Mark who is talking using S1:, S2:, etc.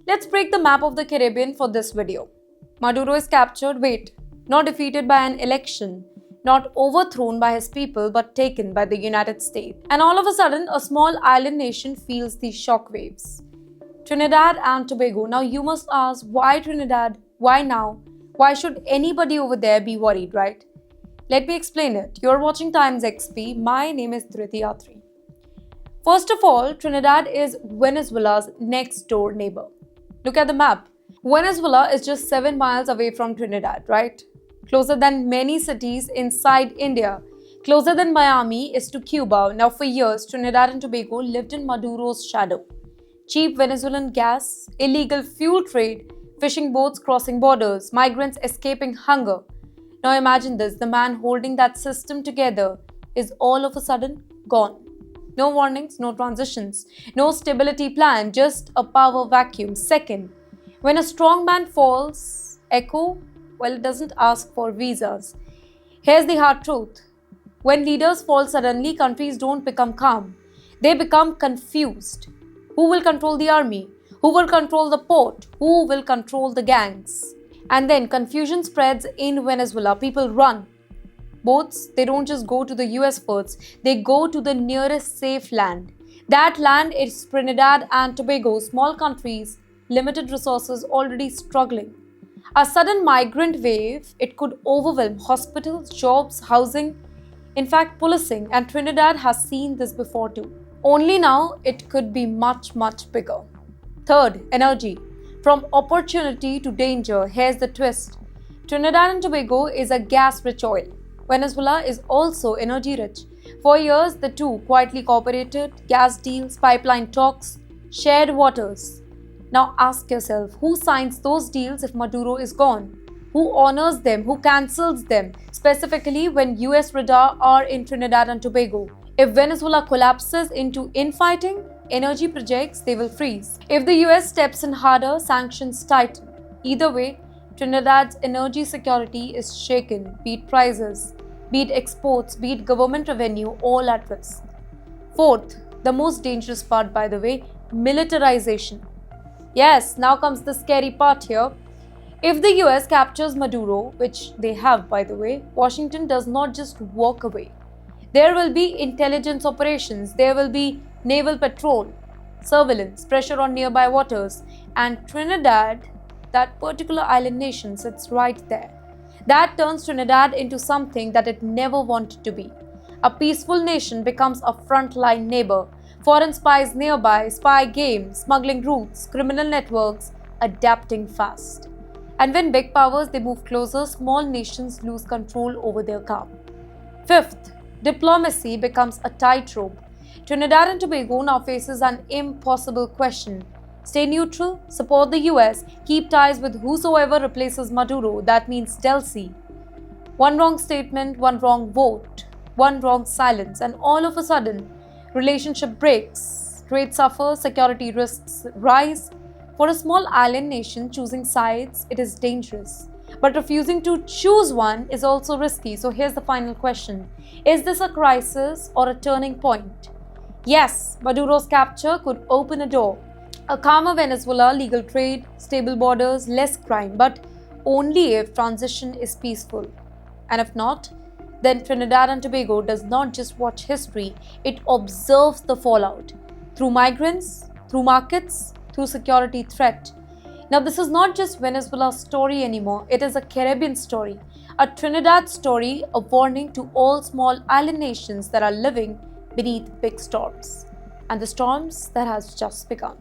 S1: Let's break the map of the Caribbean for this video. Maduro is captured, not defeated by an election, not overthrown by his people, but taken by the United States. And all of a sudden, a small island nation feels the shockwaves. Trinidad and Tobago. Now you must ask, why Trinidad? Why now? Why should anybody over there be worried, right? Let me explain it. You're watching Times XP. My name is Dhriti Atri. First of all, Trinidad is Venezuela's next door neighbor. Look at the map. Venezuela is just 7 miles away from Trinidad, right? Closer than many cities inside India. Closer than Miami is to Cuba. Now for years, Trinidad and Tobago lived in Maduro's shadow. Cheap Venezuelan gas, illegal fuel trade, fishing boats crossing borders, migrants escaping hunger. Now imagine this, the man holding that system together is all of a sudden gone. No warnings, no transitions, no stability plan, just a power vacuum. Second, when a strong man falls, echo, well, it doesn't ask for visas. Here's the hard truth. When leaders fall suddenly, countries don't become calm. They become confused. Who will control the army? Who will control the port? Who will control the gangs? And then confusion spreads in Venezuela. People run. Boats, they don't just go to the US first, they go to the nearest safe land. That land is Trinidad and Tobago, small countries, limited resources, already struggling. A sudden migrant wave, it could overwhelm hospitals, jobs, housing, in fact policing, and Trinidad has seen this before too. Only now it could be much bigger. Third, energy. From opportunity to danger, here's the twist. Trinidad and Tobago is a gas-rich oil. Venezuela is also energy-rich. For years, the two quietly cooperated, gas deals, pipeline talks, shared waters. Now ask yourself, who signs those deals if Maduro is gone? Who honors them? Who cancels them? Specifically when US radar are in Trinidad and Tobago. If Venezuela collapses into infighting, energy projects, they will freeze. If the US steps in harder, sanctions tighten. Either way, Trinidad's energy security is shaken, be it prices, be it exports, be it government revenue, all at risk. Fourth, the most dangerous part by the way, militarization. Yes, now comes the scary part here. If the US captures Maduro, which they have by the way, Washington does not just walk away. There will be intelligence operations, there will be naval patrol, surveillance, pressure on nearby waters, and Trinidad, that particular island nation, sits right there. That turns Trinidad into something that it never wanted to be. A peaceful nation becomes a frontline neighbor. Foreign spies nearby, spy games, smuggling routes, criminal networks, adapting fast. And when big powers they move closer, small nations lose control over their calm. Fifth, diplomacy becomes a tightrope. Trinidad and Tobago now faces an impossible question. Stay neutral, support the US, keep ties with whosoever replaces Maduro, that means Delcy. One wrong statement, one wrong vote, one wrong silence, and all of a sudden, relationship breaks, trade suffers, security risks rise. For a small island nation, choosing sides, it is dangerous. But refusing to choose one is also risky. So here's the final question. Is this a crisis or a turning point? Yes, Maduro's capture could open a door. A calmer Venezuela, legal trade, stable borders, less crime, but only if transition is peaceful. And if not, then Trinidad and Tobago does not just watch history, it observes the fallout. Through migrants, through markets, through security threat. Now this is not just Venezuela's story anymore, it is a Caribbean story, a Trinidad story, a warning to all small island nations that are living beneath big storms. And the storms that has just begun.